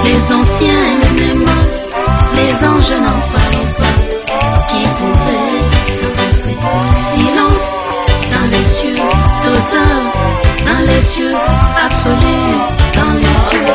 les anciens événements, les anges n'en parlent pas, qui pouvaient s'avancer. Silence dans les cieux, total dans les cieux, absolu dans les cieux.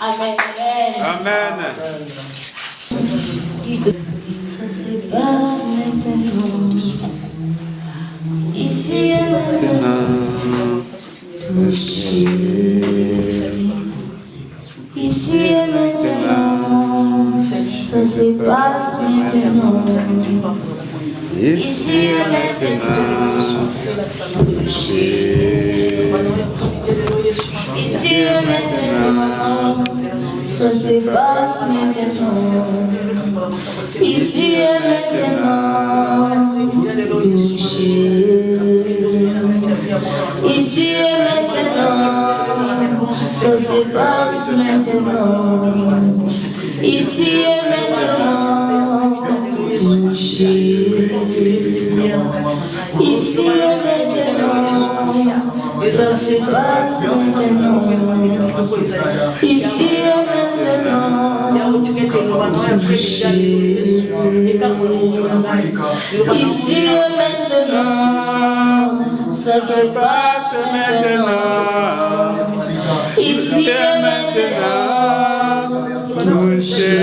Amen. Amen. Ça se passe maintenant. Ici et maintenant. Touché. Ici et maintenant. Ça se passe maintenant. Ici et maintenant. Touché. Ici et maintenant. Ça se passe maintenant. Ici et maintenant. Touché. Ici et maintenant. Ça se passe maintenant. Ici et maintenant. Touché. Ici et maintenant. Ça se passe maintenant. Ici et maintenant. Touché. Ici et maintenant. Ça se passe maintenant. Ici et maintenant. Touché.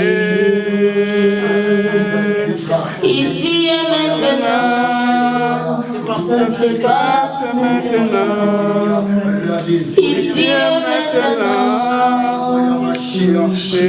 Ici et maintenant. Ça se passe maintenant. Ici et maintenant. Touché.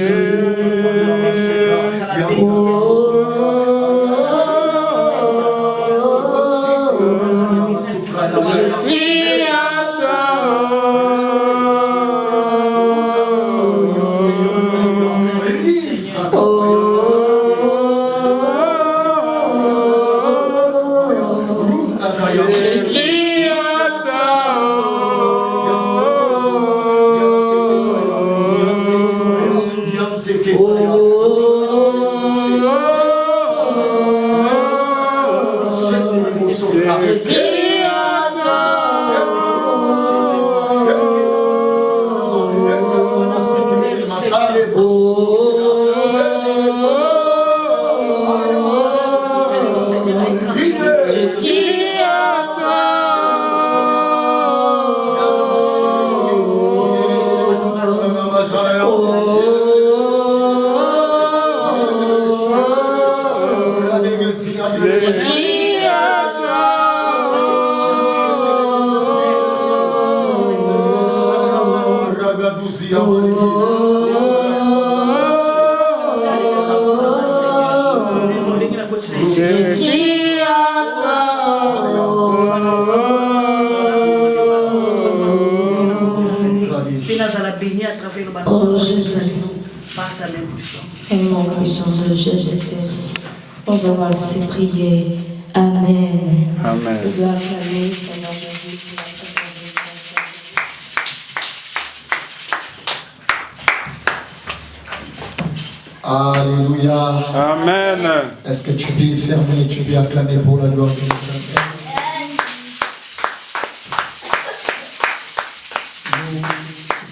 Au nom puissant de Jésus-Christ, on va ainsi prier. Amen. Amen. Vous acclamez pendant Jésus pour la Alléluia. Amen. Est-ce que tu peux fermer, tu peux acclamer pour la gloire de Dieu?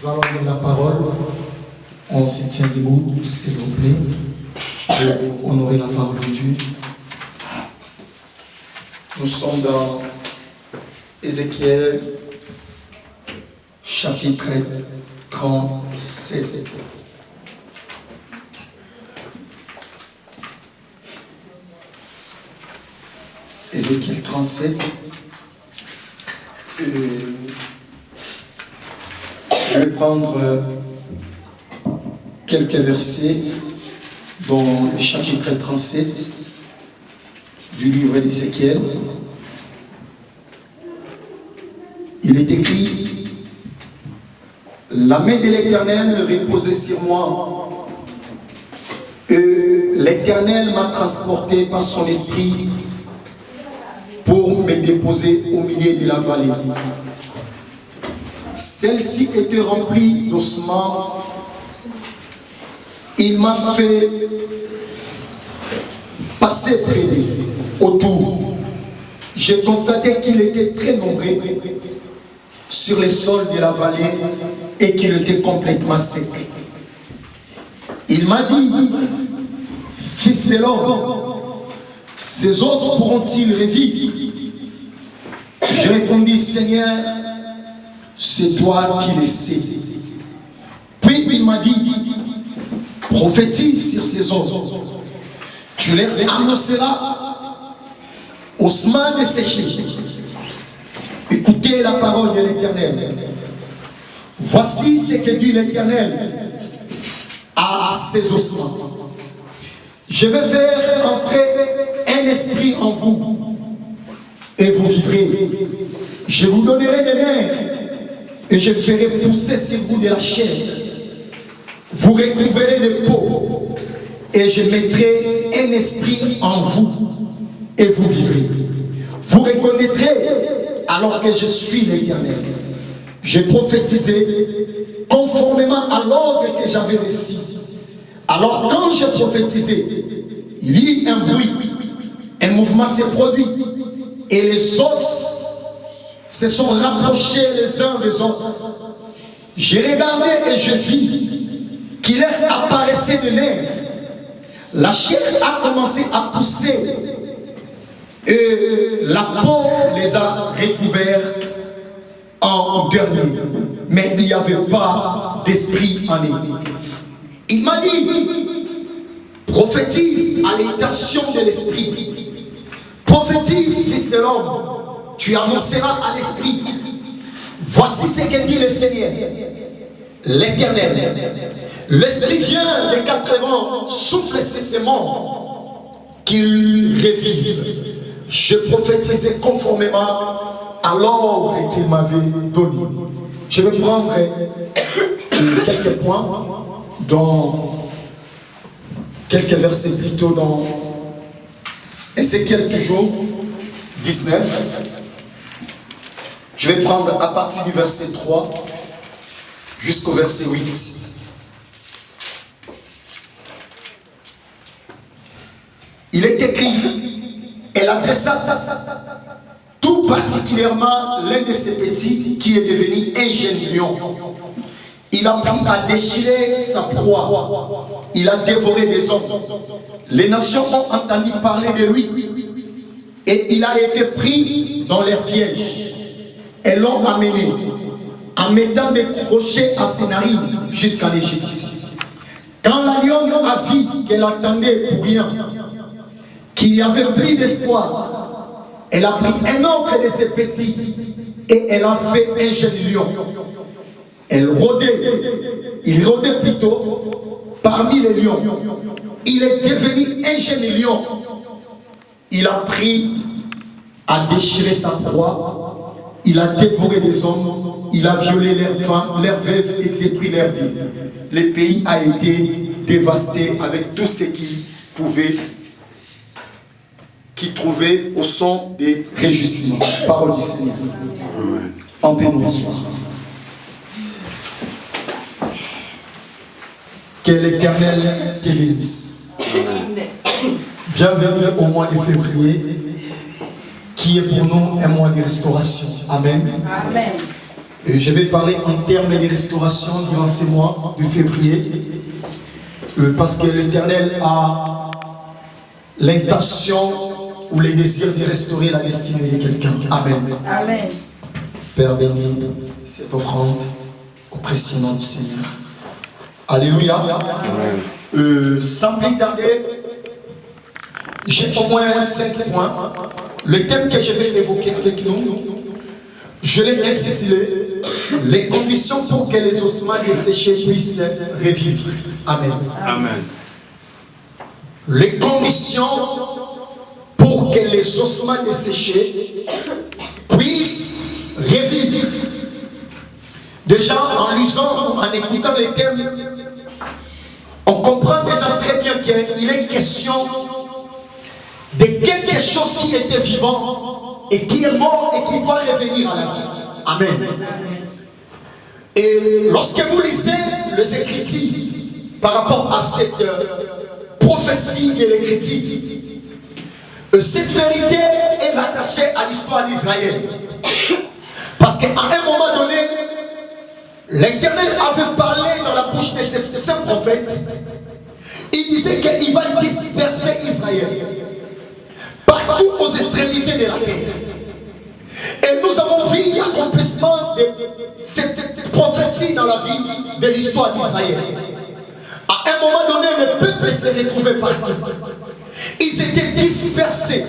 Nous allons donner la parole. On s'y tient debout, s'il vous plaît, pour honorer la parole de Dieu. Nous sommes dans Ézéchiel, chapitre 37. Ézéchiel 37. Je vais prendre quelques versets dans le chapitre 37 du livre d'Ézéchiel. Il est écrit: la main de l'Éternel reposait sur moi, et l'Éternel m'a transporté par son esprit pour me déposer au milieu de la vallée. Celle-ci était remplie d'ossements. Il m'a fait passer près d'eux, autour. J'ai constaté qu'il était très nombreux sur les sols de la vallée et qu'il était complètement sec. Il m'a dit: fils de l'homme, ces os pourront-ils revivre? J'ai répondu: Seigneur, c'est toi qui le sais. Puis il m'a dit: prophétise sur ces os. Tu les annonceras ossements desséchés. Écoutez la parole de l'Éternel. Voici ce que dit l'Éternel à ces ossements. Je vais faire entrer un esprit en vous et vous vivrez. Je vous donnerai des nerfs et je ferai pousser sur vous de la chair. Vous recouvrirez des peaux et je mettrai un esprit en vous et vous vivrez. Vous reconnaîtrez alors que je suis l'Éternel. J'ai prophétisé conformément à l'ordre que j'avais reçu. Alors quand j'ai prophétisé, il y eut un bruit, un mouvement s'est produit et les os se sont rapprochés les uns des autres. J'ai regardé et je vis qu'il leur apparaissait des nerfs. La chair a commencé à pousser et la peau les a recouverts en dernier. Mais il n'y avait pas d'esprit en eux. Il m'a dit: prophétise à l'intention de l'esprit. Prophétise, fils de l'homme. Tu annonceras à l'esprit. Voici ce que dit le Seigneur, l'Éternel. L'esprit vient des quatre vents, souffle cessément, qu'il revive. Je prophétisais conformément à l'ordre qu'il m'avait donné. Je vais prendre quelques points dans quelques versets plutôt dans Ézéchiel toujours 19. Je vais prendre à partir du verset 3 jusqu'au verset 8. Il est écrit: elle adressa tout particulièrement l'un de ses petits qui est devenu un jeune lion. il a pris à déchirer sa proie. Il a dévoré des hommes. Les nations ont entendu parler de lui. Et il a été pris dans leurs pièges. Et l'ont amené en mettant des crochets à ses narines jusqu'à l'Égypte. Quand la lionne a vu qu'elle attendait pour rien, qu'il n'y avait plus d'espoir, elle a pris un autre de ses petits et elle a fait un jeune lion. Il rôdait plutôt parmi les lions. Il est devenu un jeune lion. Il a pris à déchirer sa proie. Il a dévoré des hommes. Il a violé leurs femmes, leurs veuves et détruit leur vie. Le pays a été dévasté avec tout ce qui trouvait au son des réjouissements. Parole du Seigneur. En paix, bonsoir. Que l'Éternel te bénisse. Bienvenue au mois de février, qui est pour nous un mois de restauration. Amen. Amen. Et je vais parler en termes de restauration durant ces mois de février, parce que l'Éternel a l'intention ou les désirs de restaurer la destinée de quelqu'un. Amen. Amen. Père, bénis cette offrande au précieux nom du Seigneur. Alléluia. Sans plus tarder, j'ai au moins 5 points. Le thème que je vais évoquer avec nous, je l'ai intitulé « Les conditions pour que les ossements desséchés puissent revivre ». Amen. Amen. Les conditions pour que les ossements desséchés puissent revivre. Déjà, en lisant, en écoutant les thèmes, on comprend déjà très bien qu'il est question de quelque chose qui était vivant et qui est mort et qui doit revenir à la vie. Amen. Et lorsque vous lisez les Écritures par rapport à cette prophétie de l'Écriture, cette vérité est rattachée à l'histoire d'Israël. Parce qu'à un moment donné, l'Éternel avait parlé dans la bouche de ces prophètes. Il disait qu'il va disperser Israël partout aux extrémités de la terre. Et nous avons vu l'accomplissement de cette prophétie dans la vie de l'histoire d'Israël. À un moment donné, le peuple s'est retrouvé partout. Ils étaient dispersés.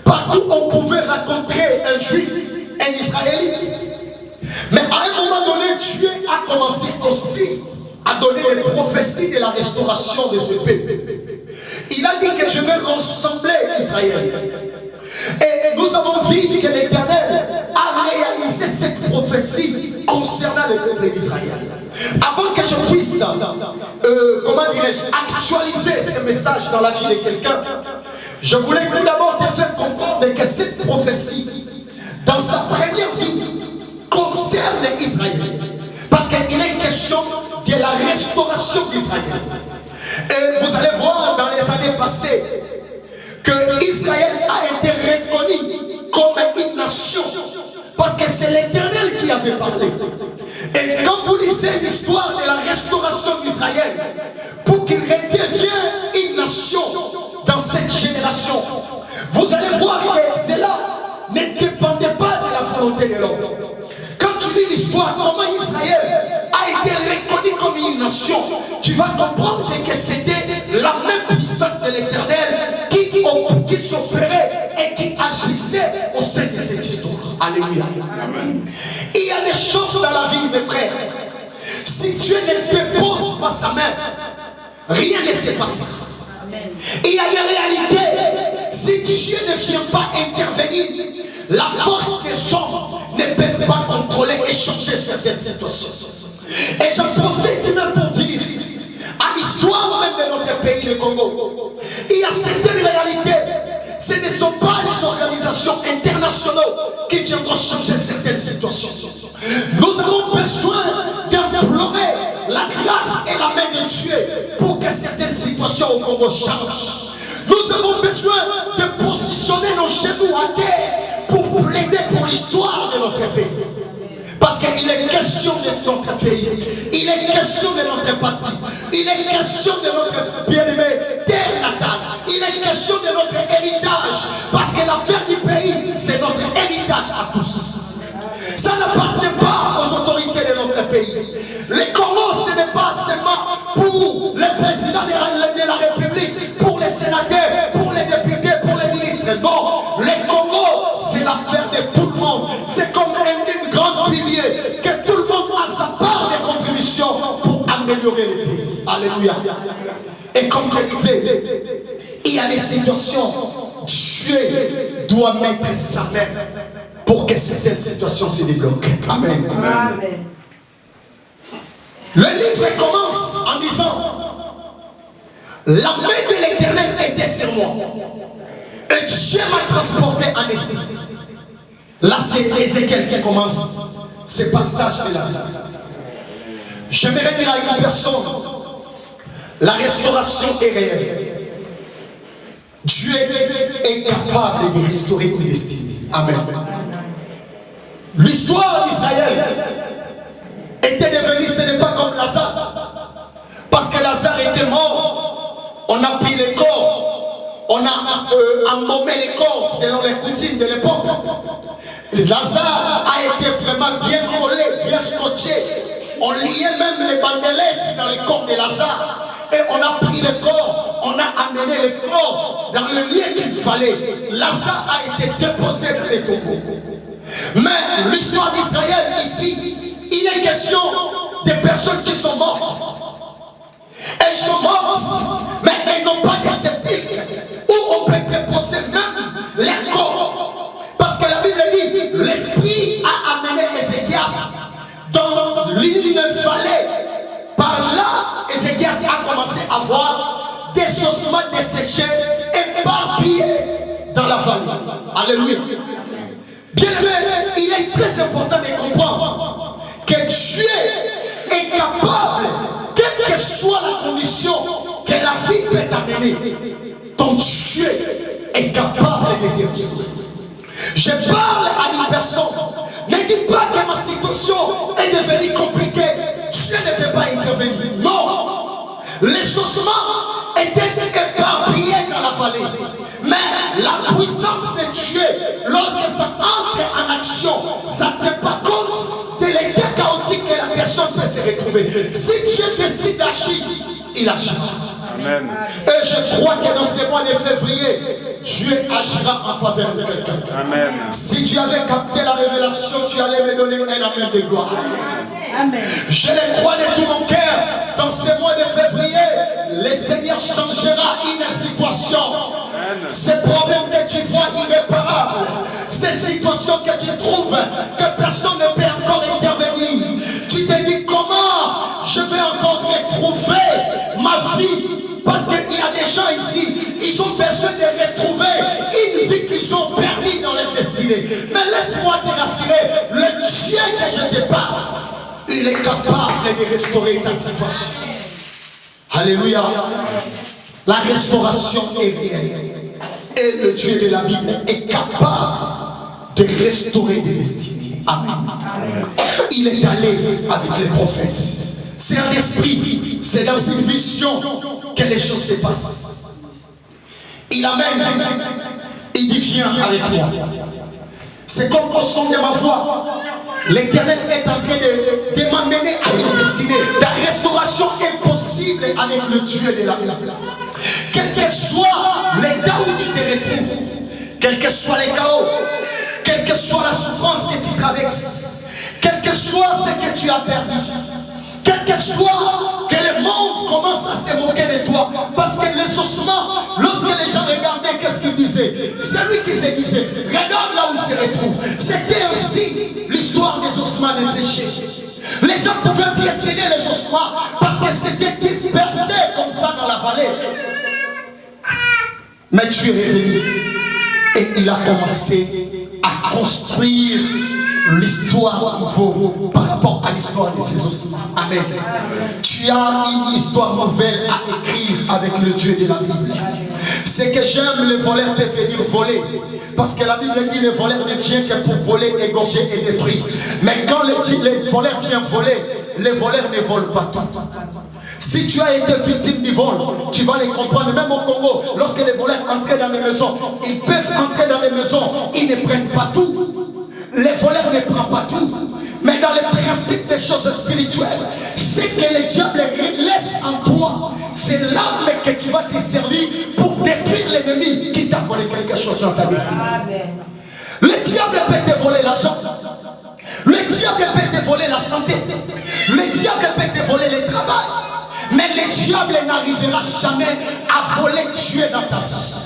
Partout on pouvait rencontrer un juif, un israélite. Mais à un moment donné, Dieu a commencé aussi à donner les prophéties de la restauration de ce peuple. Il a dit que je vais rassembler Israël. Et nous avons vu que l'Éternel a réalisé cette prophétie concernant le peuple d'Israël. Avant que je puisse, actualiser ce message dans la vie de quelqu'un, je voulais tout d'abord te faire comprendre que cette prophétie, dans sa première vie, concerne Israël. Parce qu'il est question de la restauration d'Israël. Et vous allez voir dans les années passées que Israël a été reconnu comme une nation. Parce que c'est l'Éternel qui avait parlé. Et quand vous lisez l'histoire de la restauration d'Israël, pour qu'il redevienne une nation dans cette génération, vous allez voir que cela ne dépendait pas de la volonté de l'homme. Quand tu lis l'histoire, comment Israël a été reconnu comme une nation, tu vas comprendre que c'était la même puissance de l'Éternel qui s'opérait et qui agissait au sein de cette histoire. Alléluia. Amen. Il y a des choses dans la vie, mes frères. Si Dieu ne dépose pas sa main, rien ne se passera. Il y a des réalités. Si Dieu ne vient pas intervenir, la force des hommes ne peuvent pas contrôler et changer certaines situations. Et j'en profite même pour dire, à l'histoire même de notre pays, le Congo, il y a certaines réalités. Ce ne sont pas les organisations internationales qui viendront changer certaines situations. Nous avons besoin d'implorer la grâce et la main de Dieu pour que certaines situations au Congo changent. Nous avons besoin de positionner nos genoux à terre pour plaider pour l'histoire de notre pays. Parce qu'il est question de notre pays. notre patrie. Il est question de notre bien-aimé terre natale. Il est question de notre héritage. Parce que l'affaire du pays, c'est notre héritage à tous. Ça n'appartient pas aux autorités de notre pays. Les Congo, ce n'est pas seulement pour les présidents de la République, pour les sénateurs, pour les députés, pour les ministres. Non, les Congo, c'est l'affaire de tout le monde. C'est comme une grande pilier que tout le monde a sa part de contribution pour améliorer le pays. Alléluia. Et comme je disais, il y a des situations, Dieu doit mettre sa main pour que certaines situations se débloquent. Amen. Amen. Le livre commence en disant: la main de l'Éternel était sur moi et Dieu m'a transporté en esprit. Là, c'est Ézéchiel qui commence ce passage de la Bible. J'aimerais dire à une personne, la restauration est réelle. Dieu est capable de restaurer une destinée. Amen. L'histoire d'Israël était devenue, ce n'est pas comme Lazare. Parce que Lazare était mort, on a pris les corps, on a embaumé les corps selon les coutumes de l'époque. Lazare a été vraiment bien collé, bien scotché. On liait même les bandelettes dans le corps de Lazare. Et on a pris le corps, on a amené le corps dans le lieu qu'il fallait. Lazare a été déposé dans les tombeaux. Mais l'histoire d'Israël ici, il est question des personnes qui sont mortes. Elles sont mortes, mais elles n'ont pas de sépulcre où on peut déposer même leur corps. Parce que la Bible dit, l'Esprit a amené Ézéchias dans l'île il fallait. Par là, Ézéchias a commencé à voir des ossements desséchés éparpillés dans la vallée. Alléluia. Bien aimé, il est très important de comprendre que Dieu est capable, quelle que soit la condition que la vie peut t'amener, ton Dieu est capable de te restaurer. Je parle à une personne, ne dis pas que ma situation est devenue compliquée, Dieu ne peut pas intervenir. Non, les ossements étaient éparpillés dans la vallée. Mais la puissance de Dieu, lorsque ça entre en action, ça ne tient pas compte de l'état chaotique que la personne peut se retrouver. Si Dieu décide d'agir, il agira. Amen. Et je crois que dans ce mois de février, Dieu agira en faveur de quelqu'un. Amen. Si tu avais capté la révélation, tu allais me donner un amen de gloire. Amen. Je le crois de tout mon cœur. Dans ce mois de février, le Seigneur changera une situation. Ce problème que tu vois irréparable, cette situation que tu trouves que personne ne peut encore intervenir, tu te dis comment je vais encore retrouver ma vie, parce qu'il y a des gens ici, ils ont besoin de retrouver une vie qu'ils ont perdue dans leur destinée. Mais laisse-moi te rassurer, le Dieu que je te parle, il est capable de restaurer ta situation. Alléluia. La restauration est réelle. Et le Dieu de la Bible est capable de restaurer des destinées. Amen. Il est allé avec les prophètes. C'est un esprit, c'est dans une vision que les choses se passent. Il amène, il dit viens avec moi. C'est comme au son de ma voix. L'Éternel est en train de m'amener à une destinée. Ta restauration est possible avec le Dieu de la Bible. Quel que soit l'état où tu te retrouves, quel que soit les chaos, quelle que soit la souffrance que tu traverses, quel que soit ce que tu as perdu, quel que soit que le monde commence à se moquer de toi, parce que les ossements, lorsque les gens regardaient, qu'est-ce qu'ils disaient? Celui qui se disait, regarde là où il se retrouve. C'était ainsi l'histoire des ossements desséchés. Les gens pouvaient piétiner les ossements parce que c'était dispersé comme ça dans la vallée. Mais Dieu est venu et il a commencé à construire l'histoire nouveau par rapport à l'histoire de ces ossements. Amen. Tu as une histoire nouvelle à écrire avec le Dieu de la Bible. C'est que j'aime les voleurs de venir voler. Parce que la Bible dit les voleurs ne viennent que pour voler, égorger et détruire. Mais quand les voleurs viennent voler, les voleurs ne volent pas tout. Si tu as été victime du vol, tu vas les comprendre. Même au Congo, lorsque les voleurs entrent dans les maisons, ils peuvent entrer dans les maisons, ils ne prennent pas tout. Les voleurs ne prennent pas tout. Mais dans les principes des choses spirituelles, c'est que le diable laisse en toi, c'est l'arme que tu vas te servir pour détruire l'ennemi qui t'a volé quelque chose dans ta destinée. Le diable peut te voler l'argent. Le diable peut te voler la santé. Le diable peut te voler le travail. Mais le diable n'arrivera jamais à voler, tuer dans ta vie.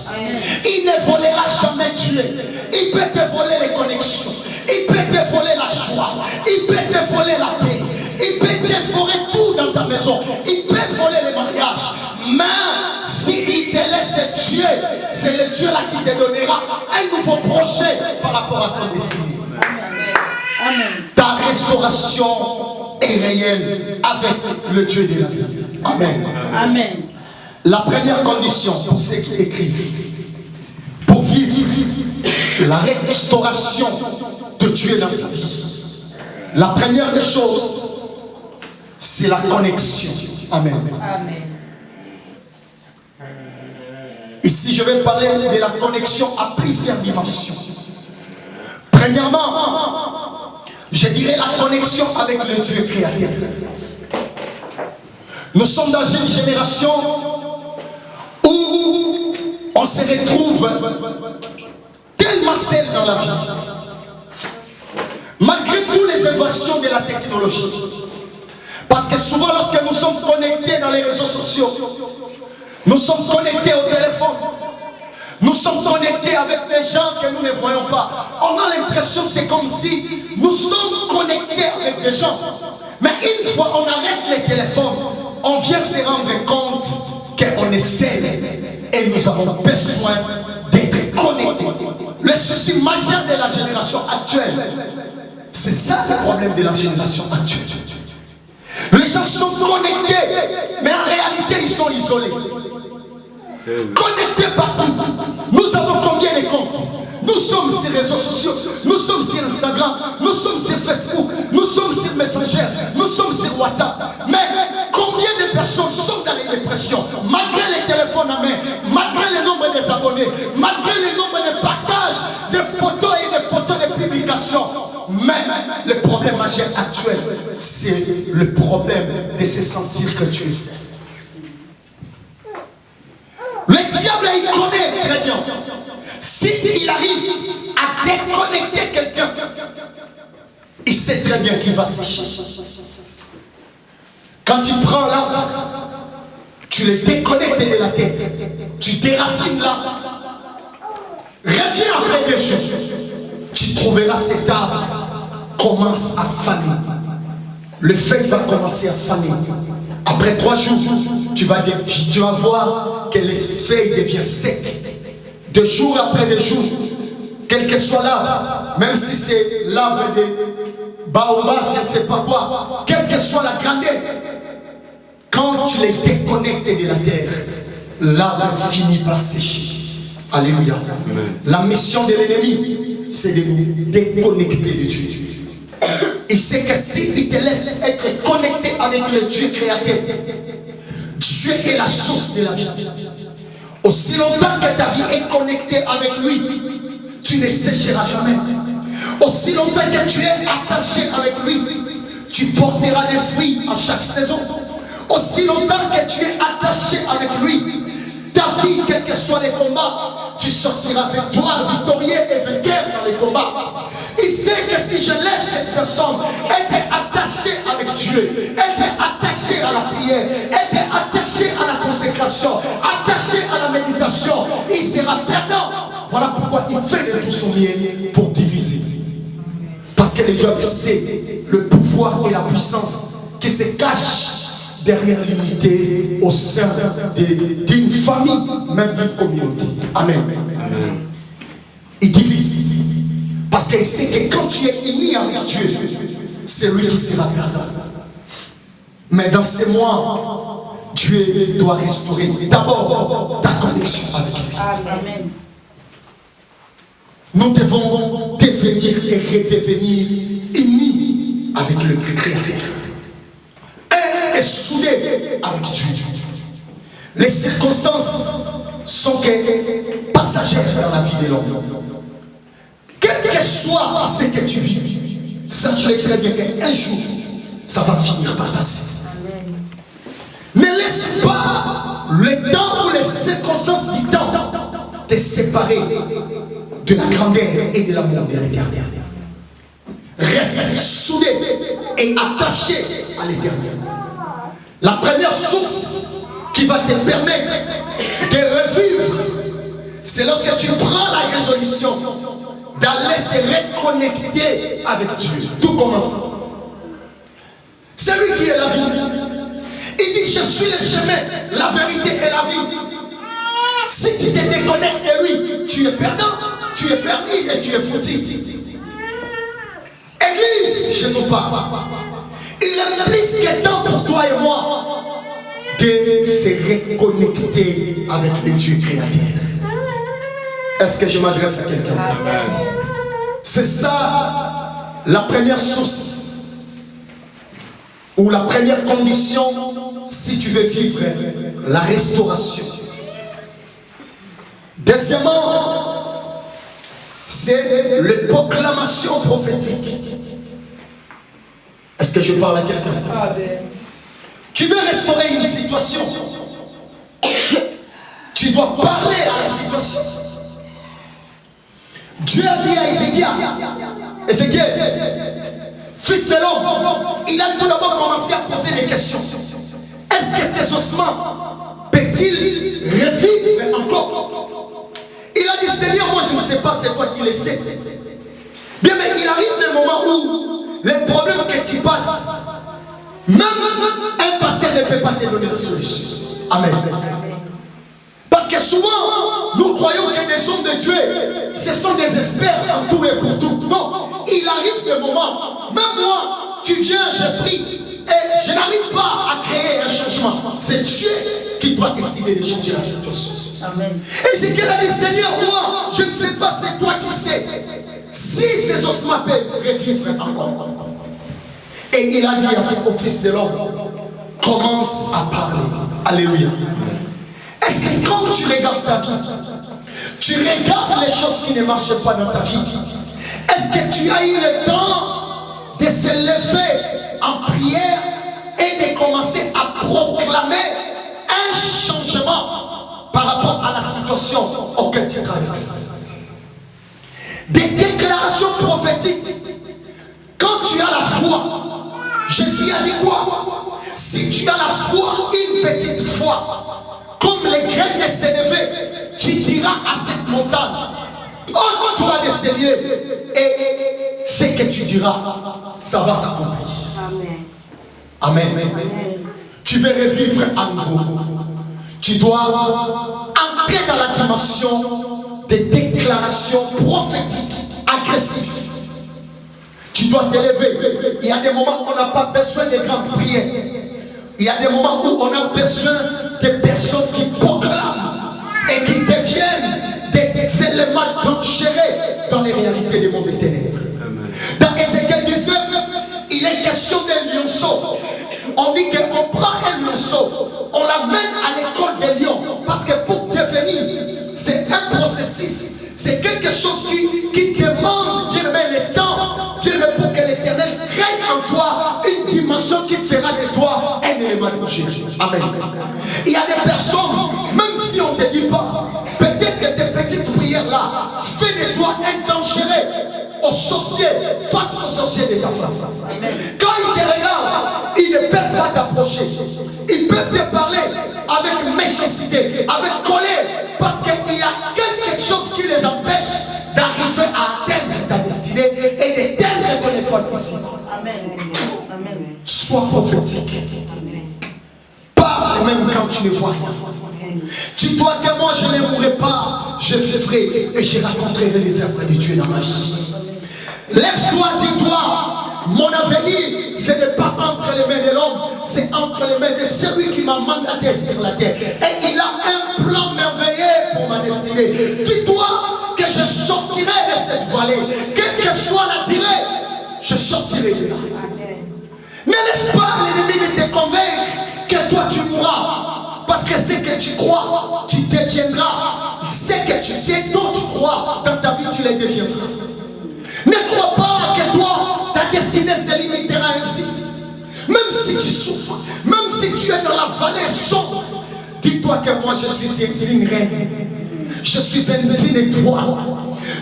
Il ne volera jamais tuer. Il peut te voler les connexions. Il peut te voler la joie. Il peut te voler la paix. Il peut te voler tout dans ta maison. Il peut voler les mariages. Mais s'il te laisse tuer, c'est le Dieu là qui te donnera un nouveau projet par rapport à ton destinée. Amen. Ta restauration est réelle avec le Dieu de la vie. Amen. Amen. La première condition pour ceux qui écrivent, pour vivre la restauration de Dieu dans sa vie, la première des choses, c'est la connexion. Amen. Amen. Ici, je vais parler de la connexion à plusieurs dimensions. Premièrement, je dirais la connexion avec le Dieu créateur. Nous sommes dans une génération où on se retrouve tellement seul dans la vie. Malgré toutes les innovations de la technologie. Parce que souvent lorsque nous sommes connectés dans les réseaux sociaux, nous sommes connectés au téléphone, nous sommes connectés avec des gens que nous ne voyons pas. On a l'impression que c'est comme si nous sommes connectés avec des gens. Mais une fois on arrête les téléphones, on vient se rendre compte qu'on est seul et nous avons besoin d'être connectés. Le souci majeur de la génération actuelle, c'est ça le problème de la génération actuelle. Les gens sont connectés, mais en réalité ils sont isolés. Connectés partout. Nous avons combien de comptes? Nous sommes sur les réseaux sociaux, nous sommes sur Instagram, nous sommes sur Facebook, nous sommes sur Messenger, nous sommes sur WhatsApp. Mais combien de personnes sont dans les dépressions, malgré les téléphones à main, malgré le nombre des abonnés, malgré le nombre de partages, de photos et de photos de publications. Mais le problème majeur actuel, c'est le problème de se sentir que tu es seul. Le diable, il connaît très bien. S'il arrive à déconnecter quelqu'un, il sait très bien qu'il va sécher. Quand tu prends l'arbre, tu le déconnectes de la terre, tu déracines l'arbre. Reviens après 2 jours, tu trouveras cet arbre commence à faner. Le feuille va commencer à faner. Après 3 jours, tu vas voir que les feuilles deviennent secs. De jour après de jour, quel que soit l'arbre, même si c'est l'arbre de baobab, je ne sais pas quoi, quelle que soit la grandeur, quand tu les déconnectes de la terre, l'arbre finit par sécher. Alléluia. La mission de l'ennemi, c'est de nous déconnecter de Dieu. Il sait que s'il te laisse être connecté avec le Dieu créateur, Dieu est la source de la vie. Aussi longtemps que ta vie est connectée avec lui, tu ne sécheras jamais. Aussi longtemps que tu es attaché avec lui, tu porteras des fruits à chaque saison. Aussi longtemps que tu es attaché avec lui, ta vie, quels que soient les combats, tu sortiras victoire, victorieux et vainqueur dans les combats. Il sait que si je laisse cette personne être attachée avec Dieu, être attachée à la prière, être attachée à la consécration, attachée à la méditation, il sera perdant. Voilà pourquoi il fait de tout son mieux pour diviser. Parce que le diable sait le pouvoir et la puissance qui se cachent derrière l'unité au sein d'une famille, même d'une communauté. Amen. Amen. Il divise. Parce qu'il sait que quand tu es uni avec Dieu, c'est lui qui sera perdant. Mais dans ces mois, Dieu doit restaurer d'abord ta connexion avec lui. Amen. Nous devons devenir et redevenir unis avec le Créateur. Et soudé avec Dieu. Les circonstances sont passagères dans la vie de l'homme. Quel que soit ce que tu vis, sache-le très bien qu'un jour, ça va finir par passer. Ne laisse pas le temps ou les circonstances du temps te séparer de la grandeur et de l'amour de l'Éternel. Reste soudé et attaché à l'Éternel. La première source qui va te permettre de revivre, c'est lorsque tu prends la résolution d'aller se reconnecter avec Dieu. Tout commence. C'est lui qui est la vie. Il dit, je suis le chemin, la vérité et la vie. Si tu te déconnectes de lui, tu es perdant, tu es perdu et tu es foutu. Église, je nous parle. Il est plus que temps pour toi et moi de se reconnecter avec le Dieu créateur. Est-ce que je m'adresse à quelqu'un? C'est ça la première source ou la première condition si tu veux vivre la restauration. Deuxièmement, c'est la proclamation prophétique. Est-ce que je parle à quelqu'un? Tu veux restaurer une situation, tu dois parler à la situation. Dieu a dit à Ézéchiel, fils de l'homme, il a tout d'abord commencé à poser des questions. Est-ce que ces ossements peut-ils revivre encore? Il a dit, Seigneur, moi je ne sais pas, c'est toi qui le sais. Bien, mais il arrive des moments où les problèmes que tu passes, même un pasteur ne peut pas te donner de solution. Amen. Parce que souvent, nous croyons que des hommes de Dieu, ce sont des experts en tout et pour tout. Non, il arrive des moments, même moi, tu viens, je prie, et je n'arrive pas à créer un changement. C'est Dieu qui doit décider de changer la situation. Amen. Et c'est qu'elle a dit, Seigneur, moi, je ne sais pas, c'est toi qui sais. Si ces ossements peuvent revivre encore. Et il a dit au Fils de l'homme, commence à parler. Alléluia. Est-ce que quand tu regardes ta vie, tu regardes les choses qui ne marchent pas dans ta vie? Est-ce que tu as eu le temps de se lever en prière et de commencer à proclamer un changement par rapport à la situation auquel tu traverses? Des déclarations prophétiques. Quand tu as la foi, Jésus a dit quoi? Si tu as la foi, une petite foi, comme les graines de s'élever, tu diras à cette montagne, ôte-toi de ces lieux, et ce que tu diras, ça va s'accomplir. Amen. Amen. Tu veux revivre à nouveau. Tu dois entrer dans la dimension des déclarations prophétiques, agressives. Tu dois t'élever. Il y a des moments où on n'a pas besoin de grandes prières. Il y a des moments où on a besoin de personnes qui proclament et qui deviennent des éléments dangereux dans les réalités des mondes des ténèbres. Dans Ézéchiel 19, il est question d'un lionceau. On dit qu'on prend un lionceau, on l'amène à l'école des lions. Parce que pour devenir, c'est un processus. C'est quelque chose qui demande, bien aimé, le temps, bien aimé, pour que l'Éternel crée en toi une dimension qui fera de toi un élément de Jésus. Amen. Il y a des personnes, même si on ne te dit pas, peut-être que tes petites prières-là, fais de toi un dangereux aux sorciers, face aux sorciers de ta femme. Quand ils te regardent, ils ne peuvent pas t'approcher. Ils peuvent te parler avec méchanceté, avec colère, parce qu'il y a quelque chose qui les empêche d'arriver à atteindre ta destinée et d'éteindre ton école ici. Amen. Sois prophétique. Parle même quand tu ne vois rien. Tu dois que moi je ne mourrai pas, je vivrai et je raconterai les œuvres de Dieu dans ma vie. Lève-toi, dis-toi, mon avenir, ce n'est pas entre les mains de l'homme, c'est entre les mains de celui qui m'a mandaté sur la terre. Et il a un plan merveilleux pour ma destinée. Dis-toi que je sortirai de cette vallée. Quelle que soit la durée, je sortirai de là. Ne laisse pas l'ennemi de te convaincre que tu crois, tu deviendras. Ce que tu sais dont tu crois, dans ta vie, tu les deviendras. Ne crois pas que toi, ta destinée se limitera ainsi. Même si tu souffres, même si tu es dans la vallée sombre, dis-toi que moi je suis une reine. Je suis un digne étoile.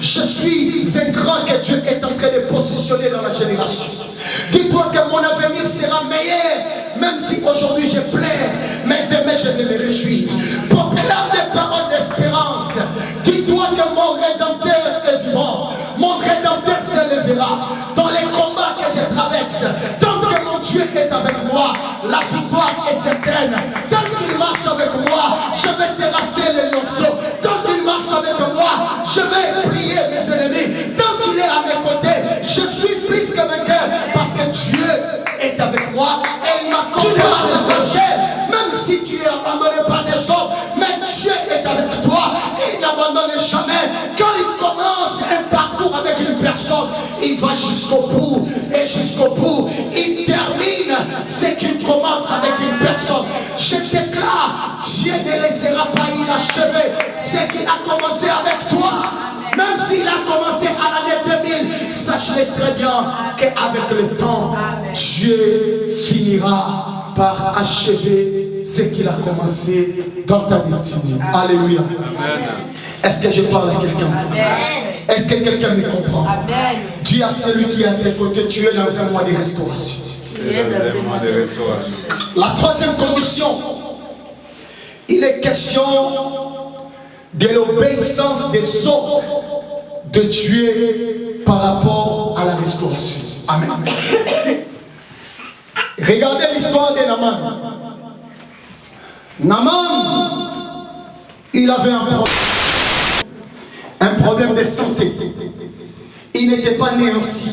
Je suis un grand que Dieu est en train de positionner dans la génération. Dis-toi que mon avenir sera meilleur, même si aujourd'hui je pleure, mais demain je vais me réjouir. Proclame des paroles d'espérance. Dis-toi que mon Rédempteur est vivant. Mon Rédempteur se lèvera dans les combats que je traverse. Tant que mon Dieu est avec moi, la victoire est certaine. Tant qu'il marche avec moi, je vais terrasser les lionceaux. Tant qu'il marche avec moi, je vais plier mes ennemis. Tant qu'il est à mes côtés, je suis plus que vainqueur. Parce que Dieu est avec moi et il m'a conduit à ce ciel. Même si tu es abandonné par des hommes, mais Dieu est avec toi et il n'abandonne jamais. Quand il commence un parcours avec une personne, il va jusqu'au bout et jusqu'au bout, il termine ce qu'il commence avec une personne. Je déclare, Dieu ne laissera pas inachevé ce qu'il a commencé avec toi. Même s'il a commencé à l'année 2000, sache-le très bien qu'avec le temps, Dieu finira par achever ce qu'il a commencé dans ta destinée. Alléluia. Est-ce que je parle à quelqu'un? Est-ce que quelqu'un me comprend? Dis à celui qui est à tes côtés, tu es dans un mois de restauration. La troisième condition, il est question de l'obéissance des ordres de Dieu par rapport à la restauration. Amen. Regardez l'histoire de Naaman. Naaman, il avait un problème de santé. Il n'était pas né ainsi.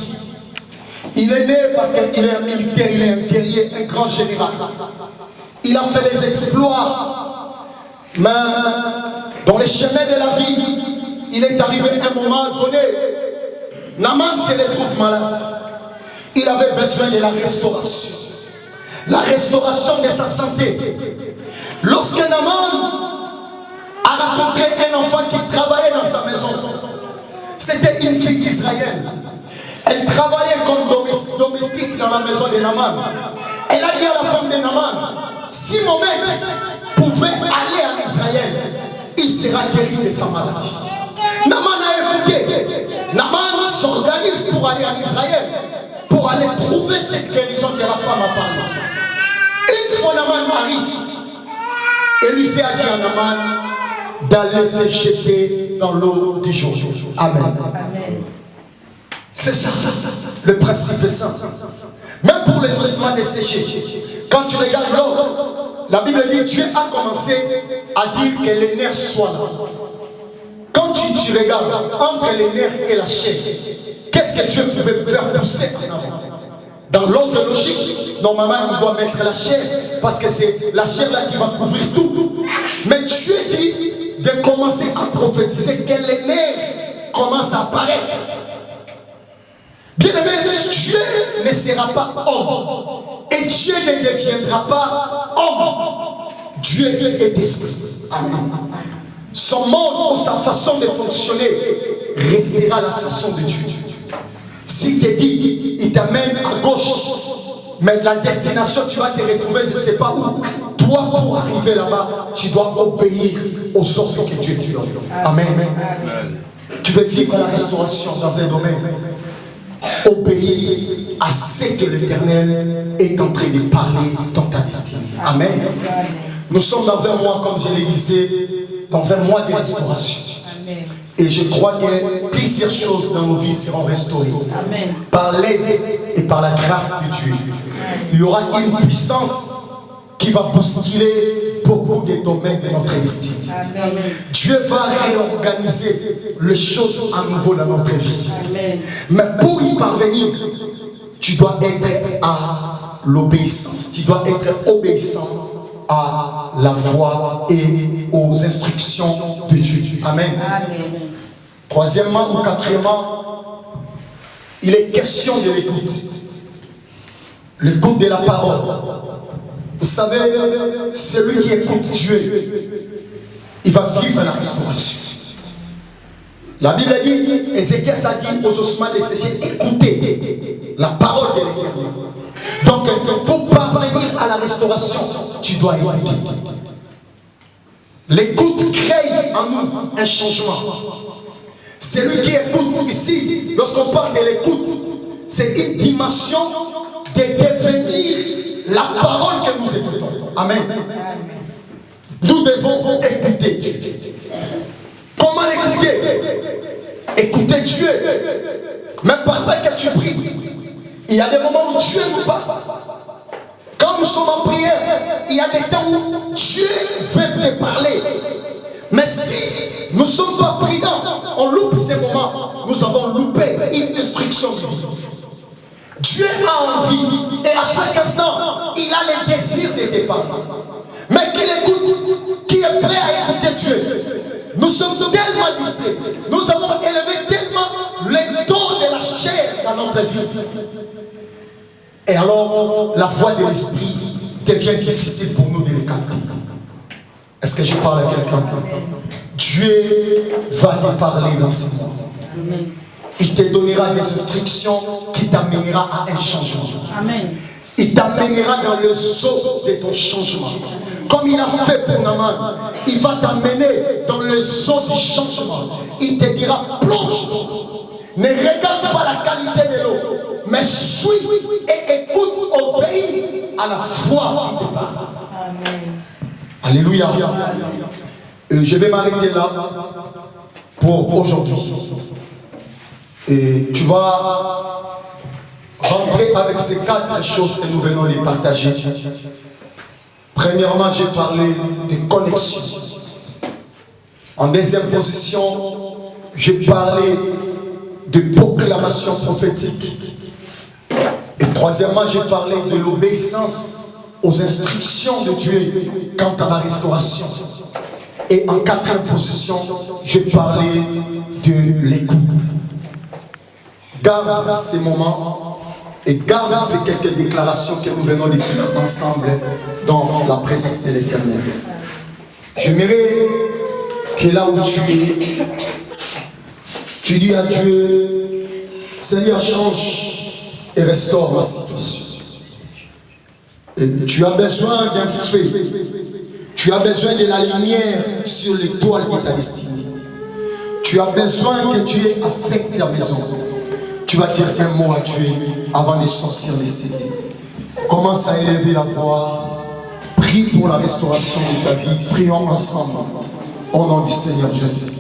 Il est né parce qu'il est un militaire, il est un guerrier, un grand général. Il a fait des exploits. Mais dans les chemins de la vie, il est arrivé un moment donné. Naaman se retrouve malade. Il avait besoin de la restauration. La restauration de sa santé. Lorsque Naaman a rencontré un enfant qui travaillait dans sa maison, c'était une fille d'Israël. Elle travaillait comme domestique dans la maison de Naaman. Elle a dit à la femme de Naaman, si mon mec pouvait aller en Israël, il sera guéri de sa maladie. Naaman a écouté. Naaman s'organise pour aller en Israël, pour aller trouver cette guérison que la femme a parlé. Une fois Naaman arrive, Élisée a dit à Naaman d'aller se jeter dans l'eau du Jourdain. Amen. C'est ça, le principe est ça. Même pour les ossements desséchés, quand tu regardes l'eau, la Bible dit Dieu a commencé à dire que les nerfs soient là. Quand tu regardes entre les nerfs et la chair, qu'est-ce que Dieu pouvait faire pousser en avant? Dans l'ordre logique, normalement il doit mettre la chair, parce que c'est la chair là qui va couvrir tout. Mais Dieu dit de commencer à prophétiser que les nerfs commencent à apparaître. Bien aimé, Dieu ne sera pas homme. Et Dieu ne deviendra pas homme. Dieu est esprit. Amen. Son monde ou sa façon de fonctionner restera la façon de Dieu. S'il te dit, il t'amène à gauche, mais la destination, tu vas te retrouver, je ne sais pas où. Toi, pour arriver là-bas, tu dois obéir aux ordres que Dieu te donne. Amen. Tu veux vivre la restauration dans un domaine. Obéis à ce que l'Éternel est en train de parler dans ta destinée. Amen. Nous sommes dans un mois, comme je l'ai dit, dans un mois de restauration. Et je crois que plusieurs choses dans nos vies seront restaurées. Par l'aide et par la grâce de Dieu. Il y aura une puissance qui va bousculer beaucoup de domaines de notre destinée. Dieu va réorganiser les choses à nouveau dans notre vie. Mais pour y parvenir, tu dois être à l'obéissance. Tu dois être obéissant à la voix et aux instructions de Dieu. Amen. Troisièmement ou quatrièmement, il est question de l'écoute. L'écoute de la parole. Vous savez, celui qui écoute Dieu, il va vivre la restauration. La Bible dit, Ézéchiel a dit aux ossements desséchés, écoutez la parole de l'Éternel. Donc, pour parvenir à la restauration, tu dois écouter. L'écoute crée en nous un changement. Celui qui écoute ici, lorsqu'on parle de l'écoute, c'est une dimension de devenir la parole que nous écoutons. Amen. Nous devons écouter Dieu. Comment l'écouter? Écouter Dieu. Même pendant que tu pries, il y a des moments où Dieu nous parle. Quand nous sommes en prière, il y a des temps où Dieu veut te parler. Mais si nous ne sommes pas prudents, on loupe ces moments, nous avons loupé une instruction divine. Dieu a envie et à chaque instant, il a le désir de te parler. Mais qu'il écoute, qui est prêt à écouter Dieu. Nous sommes tellement distraits, nous avons élevé tellement les dons de la chair dans notre vie. Et alors, la voix de l'esprit devient difficile pour nous de les capter. Est-ce que je parle à quelqu'un? Dieu va te parler dans ce moment. Il te donnera des instructions qui t'amènera à un changement. Amen. Il t'amènera dans le saut de ton changement. Comme il a fait pour Naaman, il va t'amener dans le saut du changement. Il te dira, plonge. Ne regarde pas la qualité de l'eau, mais suis et écoute, obéis à la voix qui te parle. Amen. Alléluia. Je vais m'arrêter là pour aujourd'hui. Et tu vas rentrer avec ces 4 choses que nous venons de partager. Premièrement, j'ai parlé de connexion. En deuxième position, j'ai parlé de proclamation prophétique. Et troisièmement, j'ai parlé de l'obéissance aux instructions de Dieu quant à la restauration. Et en quatrième position, j'ai parlé de l'écoute. Garde ces moments et garde ces quelques déclarations que nous venons de faire ensemble dans la présence de l'Éternel. J'aimerais que là où tu es, tu dis à Dieu, Seigneur, change et restaure ma situation. Et tu as besoin d'un feu. Tu as besoin de la lumière sur l'étoile de ta destinée. Tu as besoin que Dieu affecte ta maison. Tu vas dire un mot à Dieu avant de sortir d'ici. Commence à élever la voix. Prie pour la restauration de ta vie. Prions ensemble. Au nom du Seigneur Jésus.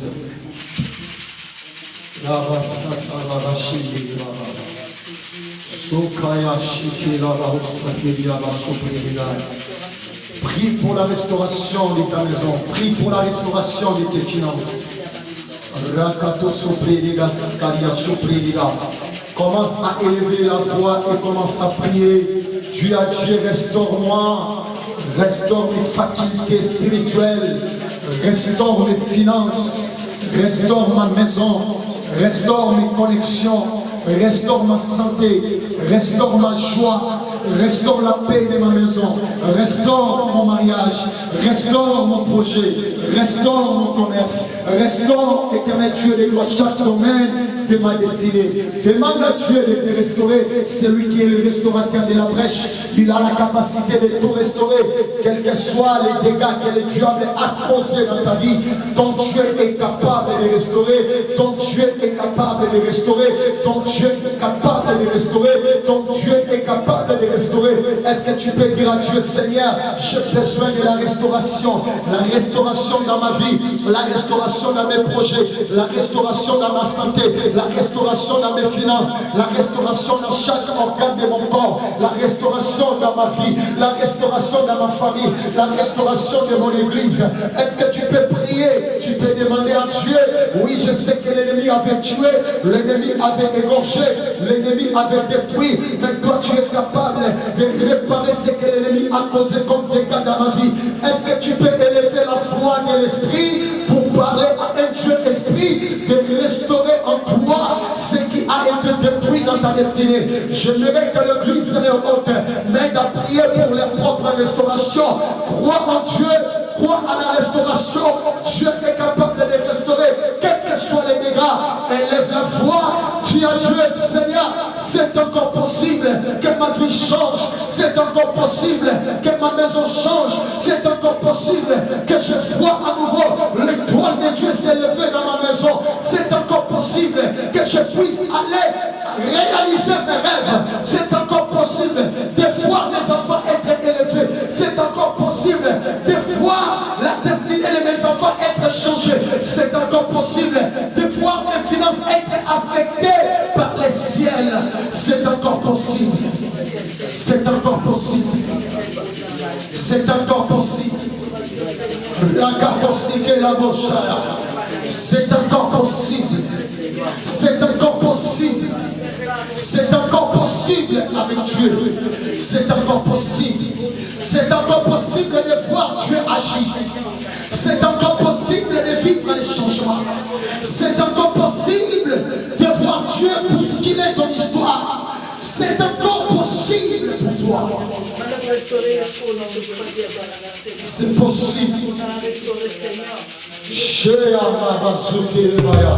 Prie pour la restauration de ta maison. Prie pour la restauration de tes finances. Commence à élever la voix et commence à prier. Dieu à Dieu, restaure-moi. Restaure mes facultés spirituelles. Restaure mes finances. Restaure ma maison. Restaure mes connexions. Restaure ma santé. Restaure ma joie. Restaure la paix de ma maison. Restaure mon mariage. Restaure mon projet. Restaure mon commerce. Restaure, éternel Dieu de gloire, chaque domaine de ma destinée. Demande à Dieu de te restaurer. C'est lui qui est le restaurateur de la brèche. Il a la capacité de tout restaurer. Quels que soient les dégâts que le diable a causés dans ta vie, ton Dieu est capable de restaurer. Ton Dieu est capable de restaurer. Ton Dieu est capable de restaurer. Ton Dieu est capable de restaurer. Est-ce que tu peux dire à Dieu, Seigneur, j'ai besoin de la restauration. La restauration dans ma vie, la restauration dans mes projets, la restauration dans ma santé, la restauration dans mes finances, la restauration dans chaque organe de mon corps, la restauration dans ma vie, la restauration dans ma famille, la restauration de mon église. Est-ce que tu peux prier? Tu peux demander à Dieu. Oui, je sais que l'ennemi avait tué, l'ennemi avait égorgé, l'ennemi avait détruit, mais toi tu es capable de réparer ce que l'ennemi a causé comme dégâts dans ma vie. Est-ce que tu peux élever la voix de l'esprit pour parler à un Dieu esprit de restaurer en toi ce qui a été détruit dans ta destinée. J'aimerais que l'église serait haute, mais à prier pour leur propre restauration. Crois en Dieu, crois à la restauration. Dieu est capable de les restaurer, quels que soient les dégâts. Élève la voix, dis à Dieu, Seigneur, c'est encore possible que ma vie change, c'est encore possible que ma maison change, c'est encore possible que je vois à nouveau l'étoile de Dieu s'élever dans ma maison, c'est encore possible que je puisse aller réaliser mes rêves, c'est encore possible de voir mes enfants être élevés, c'est encore possible de voir la destinée de mes enfants être changée, c'est encore possible de voir mes finances être affectées par les ciels, c'est encore possible, c'est encore possible, c'est encore possible. La cartosique et la bochara, c'est encore possible, c'est encore possible, c'est encore possible avec Dieu, c'est encore possible, c'est encore possible de voir Dieu agir, c'est encore possible de vivre les changements, c'est encore possible de voir Dieu bousculer ton histoire, c'est encore possible pour toi. C'est possible. Chez Amabasuke Maya.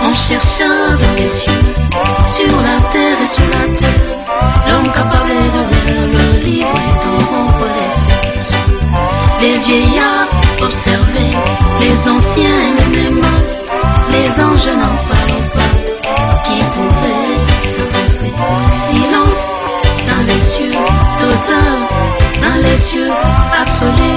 On chercha dans les cieux, sur la terre et sur la terre, l'homme capable d'ouvrir le livre et de rompre les secrets. Les vieillards observaient, les anciens énormément, les anges n'en parlent pas, qui pouvaient s'avancer. Silence dans les cieux, total dans les cieux, absolu.